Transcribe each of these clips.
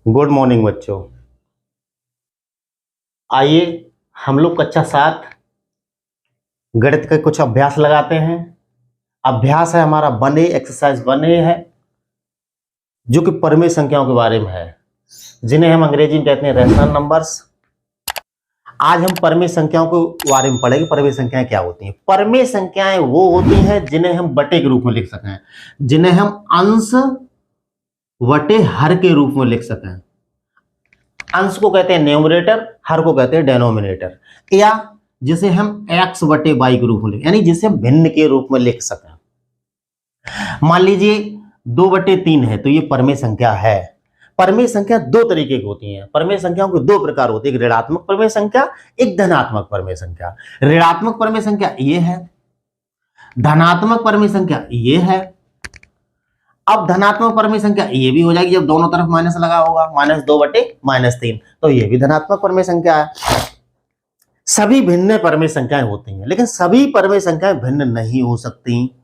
Good morning बच्चों। आइए हम लोग कक्षा 7 गणित के कुछ अभ्यास लगाते हैं। अभ्यास है हमारा 1A, एक्सरसाइज 1A है, जो कि परिमेय संख्याओं के बारे में है, जिन्हें हम अंग्रेजी में कहते हैं रैशनल नंबर्स। आज हम परिमेय संख्याओं के बारे में पढ़ेंगे। परिमेय संख्याएं क्या होती हैं? परिमेय संख्याएं वो होती हैं जिन्हें हम बटे के रूप में लिख सकें, जिन्हें हम अंश वटे हर के रूप में लिख सकें। अंश को कहते हैं न्यूमरेटर, हर को कहते हैं डेनोमिनेटर, या जिसे हम x बटे वाई के रूप में लिख, यानी जिसे हम भिन्न के रूप में लिख सकें। मान लीजिए 2/3 है, तो ये परिमेय संख्या है। परिमेय संख्या दो तरीके की होती हैं। परिमेय संख्याओं के दो प्रकार होते हैं, एक ऋणात्मक परिमेय संख्या, एक धनात्मक परिमेय संख्या। ऋणात्मक परिमेय संख्या ये है, धनात्मक परिमेय संख्या ये है। अब धनात्मक परिमेय संख्या ये भी हो जाएगी जब दोनों तरफ माइनस लगा होगा, -2/-3, तो ये भी धनात्मक परिमेय संख्या है। सभी भिन्न परिमेय संख्याएं होती हैं, लेकिन सभी परिमेय संख्याएं भिन्न नहीं हो सकती,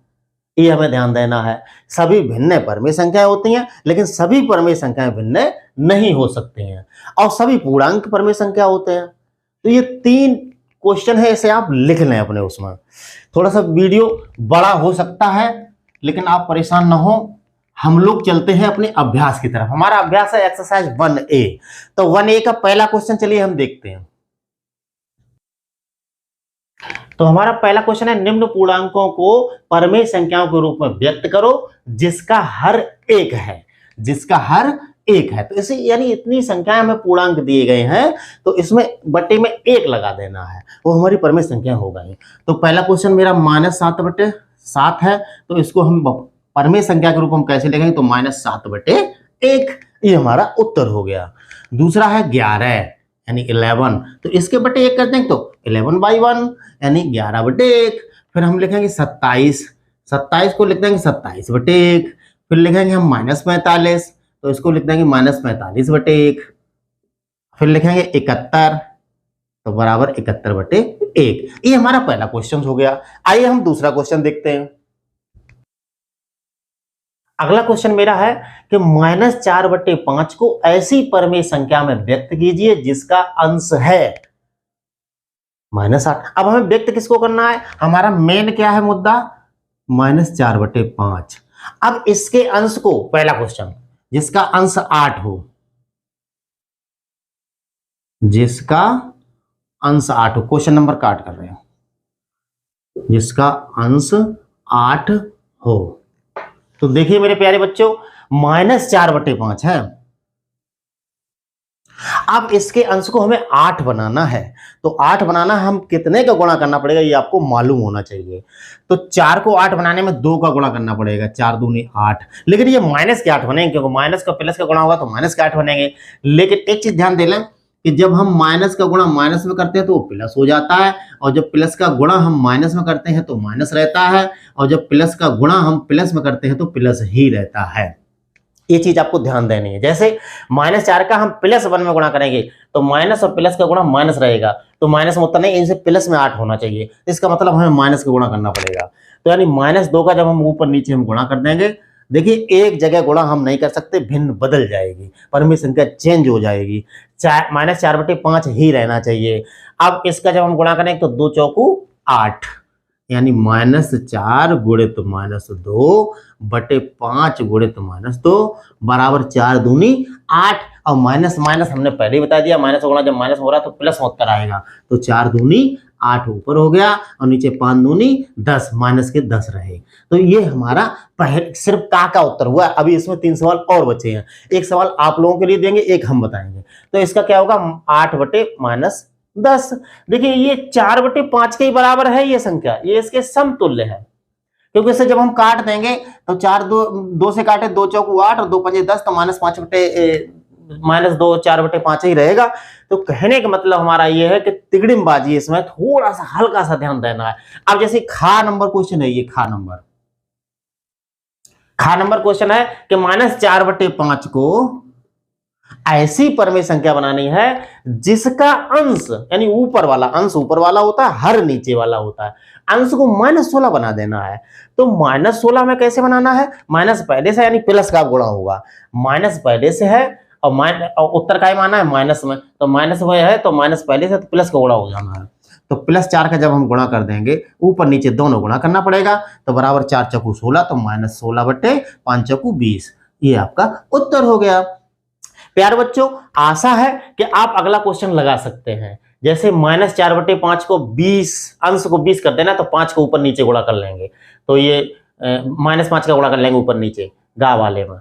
ये हमें ध्यान देना है। सभी भिन्न परिमेय संख्याएं होती हैं, लेकिन सभी परिमेय संख्याएं भिन्न नहीं हो सकती हैं। और सभी पूर्णांक परिमेय संख्या होते हैं। तो ये 3 क्वेश्चन है, इसे आप लिख लें अपने उसमें। थोड़ा सा वीडियो बड़ा हो सकता है, लेकिन आप परेशान ना हो। हम लोग चलते हैं अपने अभ्यास की तरफ। हमारा अभ्यास है एक्सरसाइज 1A। तो 1A का पहला क्वेश्चन चलिए हम देखते हैं। तो हमारा पहला क्वेश्चन है, निम्न पूर्णांकों को परिमेय संख्याओं के रूप में व्यक्त करो जिसका हर एक है। जिसका हर एक है, तो इसे यानी इतनी संख्याएं हमें पूर्णांक दिए गए हैं, तो इसमें बटे में 1 लगा देना है, वो हमारी परिमेय संख्या हो गई। तो पहला क्वेश्चन मेरा -7/7 है, तो इसको हम परिमेय संख्या के रूप में कैसे लिखेंगे? तो -7/1, ये हमारा उत्तर हो गया। दूसरा है 11 यानी 11, तो इसके बटे 1 करते हैं, तो 11/1 यानी 11/1। फिर हम लिखेंगे 27 को लिख देंगे 27/1। फिर लिखेंगे हम -45, तो इसको लिख देंगे -45/1। फिर लिखेंगे 71, तो बराबर 71/1। ये हमारा पहला क्वेश्चन हो गया। आइए हम दूसरा क्वेश्चन देखते हैं। अगला क्वेश्चन मेरा है कि -4/5 को ऐसी परिमेय संख्या में व्यक्त कीजिए जिसका अंश है -8। अब हमें व्यक्त किसको करना है? हमारा मेन क्या है मुद्दा? -4/5। अब इसके अंश को, पहला क्वेश्चन, जिसका अंश 8 हो, जिसका अंश 8 हो, क्वेश्चन नंबर काट कर रहे हैं, जिसका अंश 8 हो। तो देखिए मेरे प्यारे बच्चों, -4/5 है। अब इसके अंश को हमें 8 बनाना है, तो 8 बनाना हम कितने का गुणा करना पड़ेगा ये आपको मालूम होना चाहिए। तो 4 को 8 बनाने में 2 का गुणा करना पड़ेगा, 4 दूनी 8। लेकिन ये माइनस के 8 बनेंगे, क्योंकि माइनस का प्लस का गुणा होगा तो माइनस के 8 बनेंगे। लेकिन एक चीज ध्यान दे लें कि जब हम माइनस का गुणा माइनस में करते हैं तो वो प्लस हो जाता है, और जब प्लस का गुणा हम माइनस में करते हैं तो माइनस रहता है, और जब प्लस का गुणा हम प्लस में करते हैं तो प्लस ही रहता है। ये चीज आपको ध्यान देनी है। जैसे -4 का हम +1 में गुणा करेंगे तो माइनस और प्लस का गुणा माइनस रहेगा, तो माइनस में उतना नहीं, इनसे प्लस में 8 होना चाहिए। इसका मतलब हमें माइनस का गुणा करना पड़ेगा। तो यानी -2 का जब हम ऊपर नीचे हम गुणा कर देंगे, देखिए एक जगह गुणा हम नहीं कर सकते, भिन्न बदल जाएगी, परिमेय संख्या चेंज हो जाएगी। -4/5 ही रहना चाहिए। अब इसका जब हम गुणा करेंगे तो 2 चौकू 8, यानी -4 गुणित -2/5 गुणित -2 बराबर 4 दूनी 8। और माइनस माइनस हमने पहले ही बता दिया, माइनस होना, जब माइनस हो रहा है तो प्लस उत्तर आएगा। तो 4 दूनी 8 ऊपर हो गया, और नीचे 5 दूनी 10, माइनस के 10 रहे। तो ये हमारा पहले सिर्फ का उत्तर हुआ। अभी इसमें 3 सवाल और बचे हैं, एक सवाल आप लोगों के लिए देंगे, एक हम बताएंगे। तो इसका क्या होगा? 8/-10। देखिए ये 4/5 के ही बराबर है ये संख्या, ये इसके समतुल्य है। क्योंकि इसे जब हम काट देंगे तो 4 2 से काटे, 2 चौकू 8 और 2 पंजे 10, तो -2 4/5 ही रहेगा। तो कहने का मतलब हमारा ये है कि तिगड़िमबाजी इसमें थोड़ा सा हल्का सा ध्यान देना है। अब जैसे खा नंबर क्वेश्चन है, ये खा नंबर क्वेश्चन है कि -4/5 को ऐसी परिमेय संख्या बनानी है जिसका अंश, यानी ऊपर वाला, अंश ऊपर वाला होता है, हर नीचे वाला होता है, अंश को -16 बना देना है। तो -16 में कैसे बनाना है? माइनस पहले से यानी प्लस का गुणा होगा, माइनस पहले से है और उत्तर का ही माना है माइनस में, तो माइनस में है तो माइनस पहले से, तो प्लस का गुणा हो जाना है। तो +4 का जब हम गुणा कर देंगे, ऊपर नीचे दोनों गुणा करना पड़ेगा, तो बराबर 4 चौकू 16, तो -16 बटे 5 चौकू 20, ये आपका उत्तर हो गया। प्यारे बच्चों, आशा है कि आप अगला क्वेश्चन लगा सकते हैं। जैसे -4 बटे 5 को 20, अंश को 20 कर देना, तो 5 को ऊपर नीचे गुणा कर लेंगे, तो ये -5 का गुणा कर लेंगे ऊपर नीचे गा वाले में।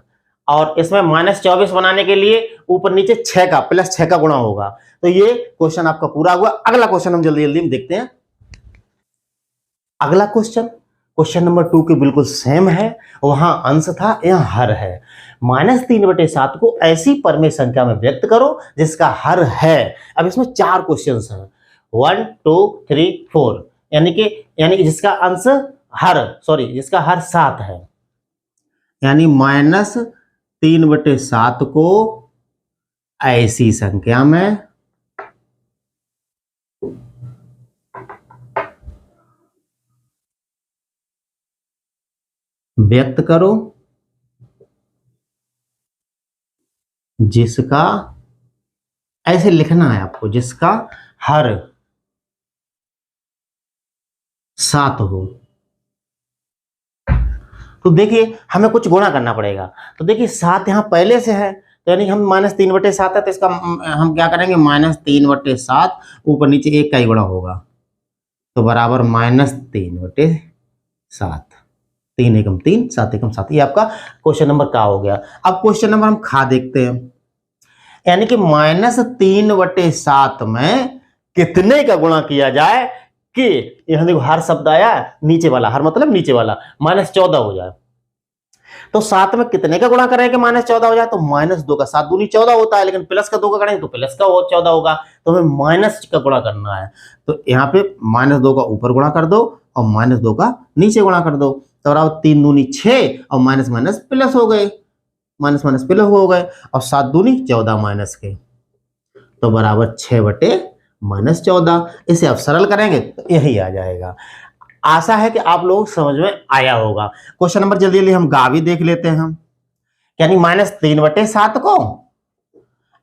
और इसमें -24 बनाने के लिए ऊपर नीचे 6 का +6 का गुणा होगा। तो ये क्वेश्चन आपका पूरा हुआ। अगला क्वेश्चन हम जल्दी जल्दी देखते हैं। अगला क्वेश्चन नंबर 2 के बिल्कुल सेम है, वहां अंश था, यहां हर है। -3/7 को ऐसी परमेय संख्या में व्यक्त करो जिसका हर है। अब इसमें 4 क्वेश्चंस हैं, 1 2 3 4, यानी कि जिसका अंश जिसका हर 7 है, यानी -3/7 को ऐसी संख्या में व्यक्त करो जिसका, ऐसे लिखना है आपको, जिसका हर 7 हो। तो देखिए हमें कुछ गुणा करना पड़ेगा। तो देखिए 7 यहां पहले से है, तो यानी हम -3/7 है, तो इसका हम क्या करेंगे, -3/7 ऊपर नीचे 1 का ही गुणा होगा, तो बराबर -3/7, 3 एकम 3, 7 एकम 7। ये आपका क्वेश्चन नंबर का हो गया। अब क्वेश्चन नंबर हम खा देखते हैं, यानी कि -3/7 में कितने का गुणा किया जाए कि यहां देखो हर शब्द आया, नीचे वाला हर मतलब नीचे वाला, -14 हो जाए। तो 7 में कितने का गुणा करें कि -14 हो जाए, तो -2 का, 7 दूनी 14 होता है, लेकिन प्लस का 2 का करेंगे तो प्लस का 14 होगा, तो हमें माइनस का गुणा करना है। तो यहाँ पे -2 का ऊपर गुणा कर दो और -2 का नीचे गुणा कर दो, तो बराबर 3 दूनी 6 और माइनस माइनस प्लस हो गए, माइनस माइनस प्लस हो गए, और 7 दूनी 14 माइनस के, तो बराबर 6/-14। इसे आप सरल करेंगे तो यही आ जाएगा। आशा है कि आप लोग समझ में आया होगा। क्वेश्चन नंबर जल्दी जल्दी हम गा भी देख लेते हैं। यानी -3/7 को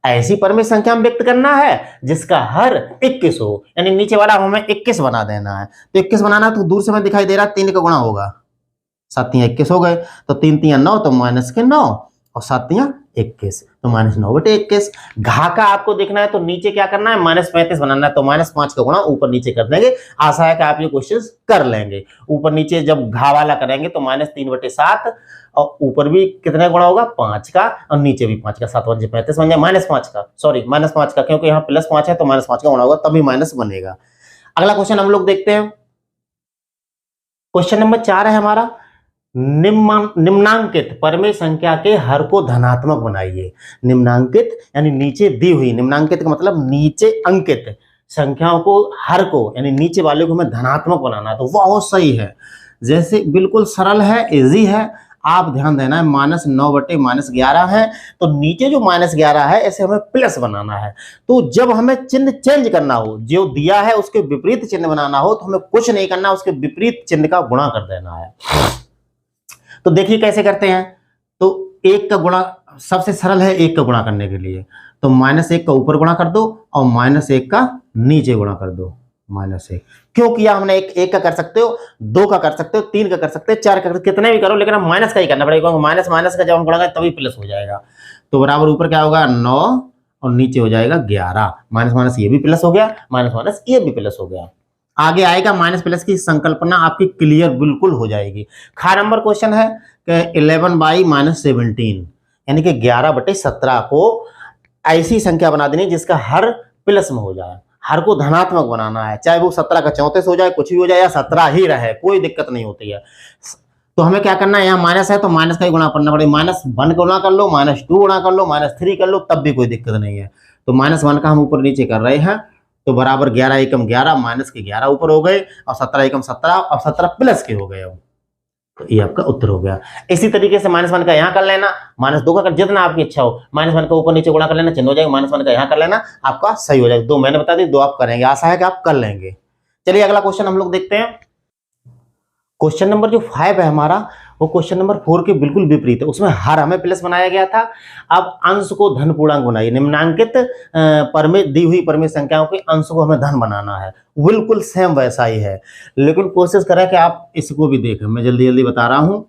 ऐसी परमेय संख्या में व्यक्त करना है जिसका हर 21 हो, यानी नीचे वाला हमें 21 बना देना है। तो 21 बनाना तो दूर से हमें दिखाई दे रहा है 3 का गुणा होगा, 7 × 21 हो गए, तो 3 × 9, तो -9 और 7 × 21, तो -9/21। घा का आपको देखना है तो नीचे क्या करना है, -35 बनाना है, तो -5 का गुणा ऊपर नीचे कर देंगे। आशा है कि आप ये क्वेश्चन कर लेंगे। ऊपर नीचे जब घा वाला करेंगे तो -3/7, और ऊपर भी कितने गुणा होगा, 5 का, और नीचे भी 5 का, 7 × 35 बन जाए -5 का, -5 का, क्योंकि यहाँ +5 है तो -5 का गुणा होगा तभी माइनस बनेगा। अगला क्वेश्चन हम लोग देखते हैं। क्वेश्चन नंबर 4 है हमारा, निम्नांकित परमेय संख्या के हर को धनात्मक बनाइए। निम्नांकित यानी नीचे दी हुई, निम्नांकित का मतलब नीचे अंकित संख्याओं को, हर को यानी नीचे वाले को हमें धनात्मक बनाना है। तो बहुत सही है, जैसे बिल्कुल सरल है, इजी है। आप ध्यान देना है, -9/-11 है, तो नीचे जो -11 है ऐसे हमें प्लस बनाना है। तो जब हमें चिन्ह चेंज करना हो, जो दिया है उसके विपरीत चिन्ह बनाना हो, तो हमें कुछ नहीं करना, उसके विपरीत चिन्ह का गुणा कर देना है। तो देखिए कैसे करते हैं। तो 1 का गुणा सबसे सरल है, 1 का गुणा करने के लिए, तो -1 का ऊपर गुणा कर दो और -1 का नीचे गुणा कर दो, -1। क्यों किया हमने? 1 का कर सकते हो, 2 का कर सकते हो, 3 का कर सकते हो, 4 का कर, कितने भी करो, लेकिन हम माइनस का ही करना पड़ेगा, माइनस माइनस का जब हम गुणा करें तभी प्लस हो जाएगा। तो बराबर ऊपर क्या होगा, 9 और नीचे हो जाएगा 11। माइनस माइनस ये भी प्लस हो गया, माइनस माइनस ये भी प्लस हो गया। आगे आएगा माइनस प्लस की संकल्पना आपकी क्लियर बिल्कुल हो जाएगी। खा नंबर क्वेश्चन है कि 11/-17, यानी कि 11/17 को ऐसी संख्या बना देनी जिसका हर प्लस में हो जाए, हर को धनात्मक बनाना है, चाहे वो 17 का 34 हो जाए, कुछ भी हो जाए, या 17 ही रहे, कोई दिक्कत नहीं होती है। तो हमें क्या करना है, यहाँ माइनस है तो माइनस का ही गुणा करना पड़ेगा, -1 गुणा कर लो, -2 गुणा कर लो, -3 कर लो, तब भी कोई दिक्कत नहीं है। तो -1 का हम ऊपर नीचे कर रहे हैं, तो बराबर 11 एकम 11, माइनस के 11 ऊपर हो गए, और 17 एकम 17 और 17 प्लस के हो गए। तो ये आपका उत्तर हो गया। इसी तरीके से -1 का यहाँ कर लेना, -2 का कर, जितना आपकी इच्छा हो, -1 का ऊपर नीचे गुणा कर लेना, चिन्ह हो जाएगा, -1 का यहाँ कर लेना, आपका सही हो जाएगा। 2 मैंने बता दी, 2 आप करेंगे, आशा है कि आप कर लेंगे। चलिए अगला क्वेश्चन हम लोग देखते हैं। क्वेश्चन नंबर जो 5 है हमारा, वो क्वेश्चन नंबर 4 के बिल्कुल विपरीत है। उसमें हर हमें प्लस बनाया गया था। अब अंश को धन पूर्णांक बनाइए। निम्नांकित दी हुई परमेय संख्याओं के अंश को हमें धन बनाना है। बिल्कुल सेम वैसा ही है, लेकिन कोशिश करें कि आप इसको भी देखें। मैं जल्दी जल्दी बता रहा हूं।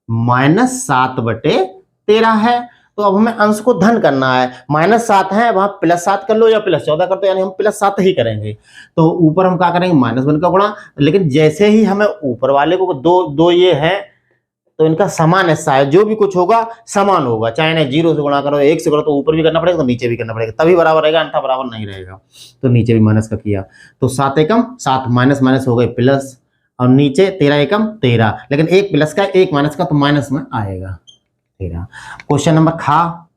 -7/13 है, तो अब हमें अंश को धन करना है। -7 है, वहां +7 कर लो या +14 कर दो, यानी हम +7 ही करेंगे। तो ऊपर हम क्या करेंगे, -1 का गुणा। लेकिन जैसे ही हमें ऊपर वाले को दो ये है, तो इनका समान हिस्सा है, जो भी कुछ होगा समान होगा। चाहे ना 0 से गुणा करो, 1 से करो, तो ऊपर भी करना पड़ेगा तो नीचे भी करना पड़ेगा, तभी बराबर रहेगा, अन्यथा बराबर नहीं रहेगा। तो नीचे भी माइनस का किया, तो 7 एकम 7, माइनस माइनस हो गए प्लस, और नीचे 13 एकम 13, लेकिन एक प्लस का एक माइनस का, तो माइनस में आएगा 13। क्वेश्चन नंबर खा,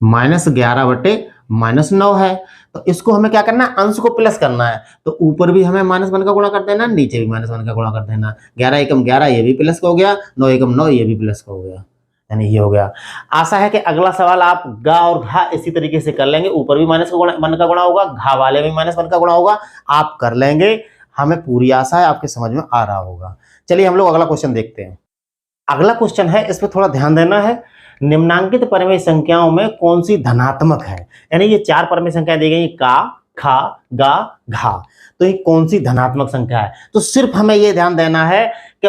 -11/-9 है, तो इसको हमें क्या करना है, अंश को प्लस करना है। तो ऊपर भी हमें -1 का गुणा कर देना, नीचे भी -1 का गुणा कर देना। 11 एकम 11, ये भी प्लस का हो गया, 9 एकम 9, ये भी प्लस का हो गया, यानी ये हो गया। आशा है कि अगला सवाल आप गा और घा इसी तरीके से कर लेंगे। ऊपर भी -1 का गुणा होगा, घा वाले में -1 का गुणा होगा, आप कर लेंगे। हमें पूरी आशा है आपके समझ में आ रहा होगा। चलिए हम लोग अगला क्वेश्चन देखते हैं। अगला क्वेश्चन है, इस पर थोड़ा ध्यान देना है। निम्नांकित परमेय संख्याओं में कौन सी धनात्मक है? यानी ये 4 परमेय संख्याएं दी गई, का, खा, गा, घा, तो ये कौन सी धनात्मक संख्या है? तो सिर्फ हमें ये ध्यान देना है कि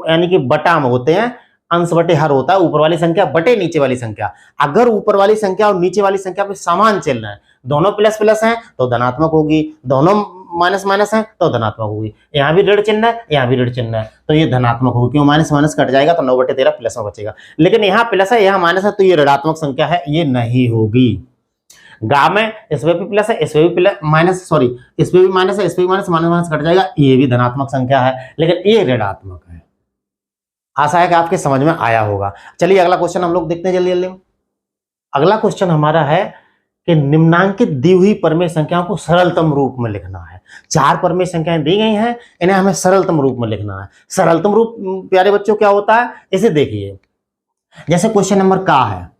यानी कि बटा में होते हैं, अंश बटे हर होता है, ऊपर वाली संख्या बटे नीचे वाली संख्या। अगर ऊपर वाली संख्या और नीचे वाली संख्या पे समान चल रहा है, दोनों प्लस प्लस हैं तो धनात्मक होगी, दोनों माइनस माइनस है तो धनात्मक होगी। यहाँ भी ऋण चिन्ह है, यहाँ भी ऋण चिन्ह है, तो ये धनात्मक होगी, क्यों, माइनस माइनस कट जाएगा तो 9/13 प्लस में बचेगा। लेकिन यहाँ प्लस है, यहाँ माइनस है, तो ये ऋणात्मक संख्या है, ये नहीं होगी। गा में इसमें भी प्लस है, इसमें भी प्लस माइनस, सॉरी इसमें भी माइनस है, इसमें भी माइनस, माइनस माइनस कट जाएगा, ये भी धनात्मक संख्या है, लेकिन ये ऋणात्मक है। आशा है कि आपके समझ में आया होगा। चलिए अगला क्वेश्चन हम लोग देखते हैं जल्दी जल्दी। अगला क्वेश्चन हमारा है कि निम्नांकित दी हुई परमेय संख्याओं को सरलतम रूप में लिखना है। 4 परमेय संख्याएं दी गई हैं, इन्हें हमें सरलतम रूप में लिखना है। सरलतम रूप प्यारे बच्चों क्या होता है, इसे देखिए। जैसे क्वेश्चन नंबर का है,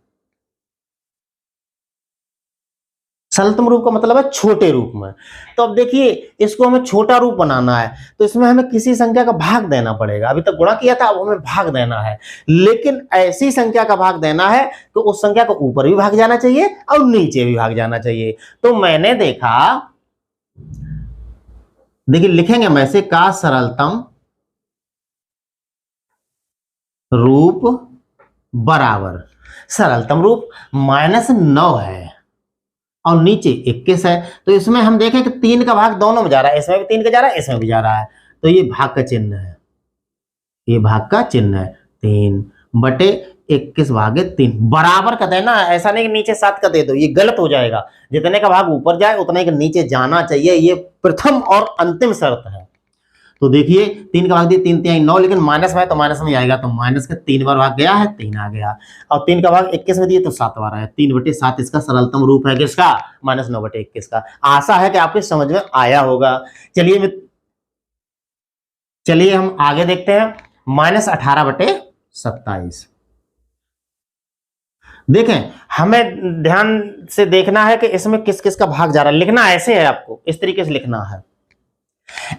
सरलतम रूप का मतलब है छोटे रूप में। तो अब देखिए, इसको हमें छोटा रूप बनाना है, तो इसमें हमें किसी संख्या का भाग देना पड़ेगा। अभी तक गुणा किया था, अब हमें भाग देना है, लेकिन ऐसी संख्या का भाग देना है तो उस संख्या को ऊपर भी भाग जाना चाहिए और नीचे भी भाग जाना चाहिए। तो मैंने देखा, देखिए लिखेंगे हम ऐसे, का सरलतम रूप बराबर, सरलतम रूप -9 है और नीचे 21 है, तो इसमें हम देखें कि 3 का भाग दोनों में जा रहा है, इसमें भी 3 का जा रहा है, इसमें भी जा रहा है, तो ये भाग का चिन्ह है, ये भाग का चिन्ह है। 3/21 बराबर का देना, ऐसा नहीं कि नीचे 7 का दे दो, ये गलत हो जाएगा। जितने का भाग ऊपर जाए उतने के नीचे जाना चाहिए, ये प्रथम और अंतिम शर्त है। तो देखिए 3 का भाग दिया, 3 3 9, लेकिन माइनस में है तो माइनस में आएगा, तो माइनस का 3 बार भाग गया है, 3 आ गया, और 3 का भाग 21 में दिए तो 7 बार आया, 3/7 इसका सरलतम रूप है, किसका, -9/21 का। आशा है कि आपके समझ में आया होगा। चलिए हम आगे देखते हैं, -18/27। देखें, हमें ध्यान से देखना है कि इसमें किस किस का भाग जा रहा है। लिखना ऐसे है, आपको इस तरीके से लिखना है।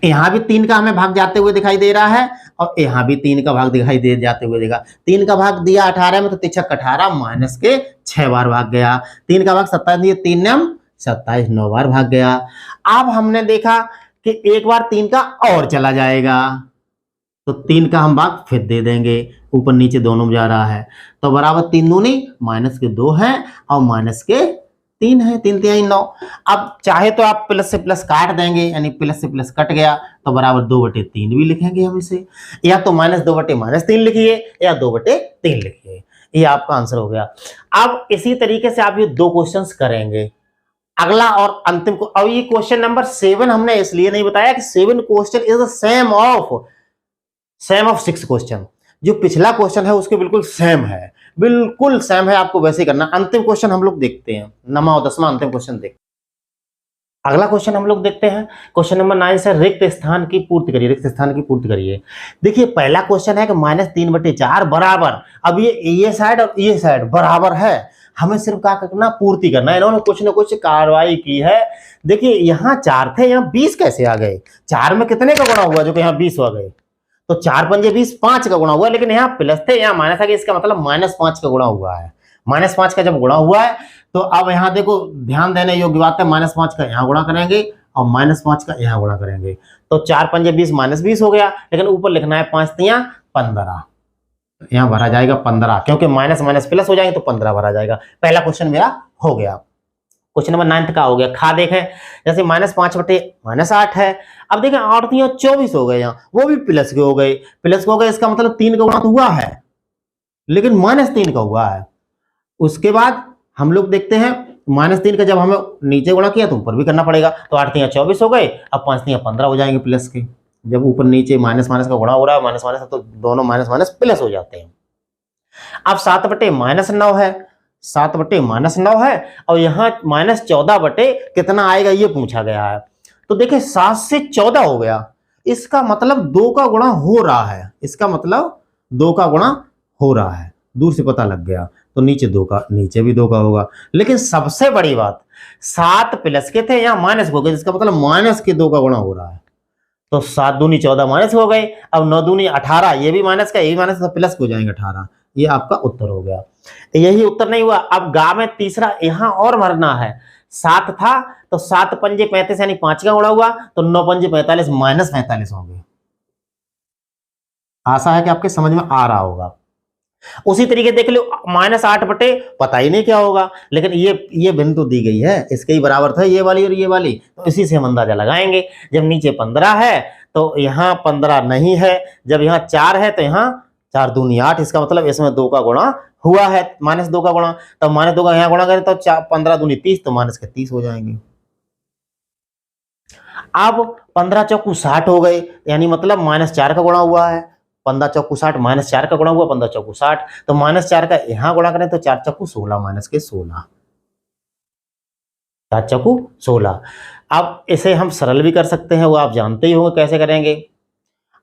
यहां भी 3 का हमें भाग जाते हुए दिखाई दे रहा है, और यहां भी 3 का भाग दिखाई दे जाते हुए देगा। 3 का भाग दिया 18 में, तो 3 18, माइनस के 6 बार भाग गया। 3 का भाग 27 दिया, 3 9 27, 9 बार भाग गया। अब हमने देखा कि एक बार 3 का और चला जाएगा, तो 3 का हम भाग फिर दे देंगे, ऊपर नीचे दोनों में जा रहा है, तो बराबर 3 दूनी -2 है और -3 है, 3 3 9। अब चाहे तो आप प्लस से प्लस काट देंगे, यानी प्लस से प्लस कट गया, तो बराबर 2/3 भी लिखेंगे हम इसे, या तो -2/-3 लिखिए या 2/3 लिखिए, ये आपका आंसर हो गया। अब इसी तरीके से आप ये 2 क्वेश्चंस करेंगे। अगला और अंतिम को, अब ये क्वेश्चन नंबर 7 हमने इसलिए नहीं बताया कि 7 question is the same of 6 question. जो पिछला क्वेश्चन है उसके बिल्कुल सेम है, बिल्कुल सेम है, आपको वैसे ही करना। अंतिम क्वेश्चन हम लोग देखते हैं, 9वां और 10वां अंतिम क्वेश्चन देखते हैं। अगला क्वेश्चन हम लोग देखते हैं, क्वेश्चन नंबर 9 से रिक्त स्थान की पूर्ति करिए, रिक्त स्थान की पूर्ति करिए। देखिए पहला क्वेश्चन है कि -3/4 बराबर, अब ये साइड और ये साइड बराबर है, हमें सिर्फ क्या करना, पूर्ति करना है। इन्होंने कुछ ना कुछ कार्रवाई की है। देखिए यहाँ 4 थे, यहाँ 20 कैसे आ गए, 4 में कितने का गुणा हुआ जो कि यहाँ 20 आ गए, तो 4 पंजे 20, 5 का गुणा हुआ, लेकिन यहाँ प्लस थे यहाँ माइनस आ गया, इसका मतलब -5 का गुणा हुआ है। -5 का जब गुणा हुआ है तो अब यहाँ देखो ध्यान देने योग्य बात है, -5 का यहाँ गुणा करेंगे और -5 का यहाँ गुणा करेंगे, तो 4 पंजे 20 -20 हो गया, लेकिन ऊपर लिखना है 5 तिया 15, यहाँ भरा जाएगा 15, क्योंकि माइनस माइनस प्लस हो जाएंगे तो 15 भरा जाएगा। पहला क्वेश्चन मेरा हो गया। क्वेश्चन नंबर 9 का हो गया। खा देखें, जैसे -5 बटे -8 है। अब देखें 8 तिया 24 हो गए, यहाँ वो भी प्लस के हो गए, प्लस के हो गए, इसका मतलब 3 का गुणा तो हुआ है, लेकिन -3 का हुआ है। उसके बाद हम लोग देखते हैं -3 का जब हमें नीचे गुणा किया तो ऊपर भी करना पड़ेगा, तो 8 तिया 24 हो गए, अब 5 तिया 15 हो जाएंगे प्लस के। जब ऊपर नीचे माइनस माइनस का गुणा हो रहा है, माइनस माइनस तो दोनों माइनस माइनस प्लस हो जाते हैं। अब 7 बटे -9 है, 7 बटे -9 है, और यहाँ -14 बटे कितना आएगा ये पूछा गया है। तो देखिए 7 से 14 हो गया, इसका मतलब 2 का गुणा हो रहा है, इसका मतलब 2 का गुणा हो रहा है, दूर से पता लग गया। तो नीचे 2 का, नीचे भी 2 का होगा, लेकिन सबसे बड़ी बात 7 प्लस के थे, यहाँ माइनस हो गए, इसका मतलब माइनस के 2 का गुणा हो रहा है। तो 7 दूनी 14 माइनस हो गए, अब 9 दूनी 18, ये भी माइनस का, ये भी माइनस का, प्लस हो जाएंगे 18। ये आपका उत्तर हो गया। यही उत्तर नहीं हुआ, अब गा में तीसरा यहाँ और भरना है। 7 था तो 7 पंजे 35 यानी 5 का गुणा हुआ, तो 9 पंजे 45 -45 होंगे। आशा है कि आपके समझ में आ रहा होगा। उसी तरीके देख लो -8 बटे पता ही नहीं क्या होगा, लेकिन ये भिन्न तो दी गई है, इसके ही बराबर था ये वाली और ये वाली, तो इसी से हम अंदाजा लगाएंगे। जब नीचे 15 है तो यहाँ 15 नहीं है, जब यहाँ 4 है तो यहाँ 4 दूनी 8, इसका मतलब इसमें 2 का गुणा हुआ है, -2 का गुणा, तो -2 का यहाँ गुणा करें तो 15 दूनी 30, तो माइनस के 30 हो जाएंगे। अब 15 चौकू 60 हो गए, यानी मतलब -4 का गुणा हुआ है, 15 चौकू 60 -4 का गुणा हुआ, 15 चौकू 60, तो -4 का यहाँ गुणा करें तो 4 चौकू 16, माइनस के 16, 4 चौकू 16। अब इसे हम सरल भी कर सकते हैं, वो आप जानते ही होंगे कैसे करेंगे।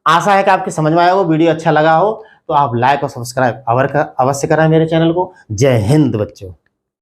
आशा है कि आपके समझ में आया हो। वीडियो अच्छा लगा हो तो आप लाइक और सब्सक्राइब अवश्य करें मेरे चैनल को। जय हिंद बच्चों।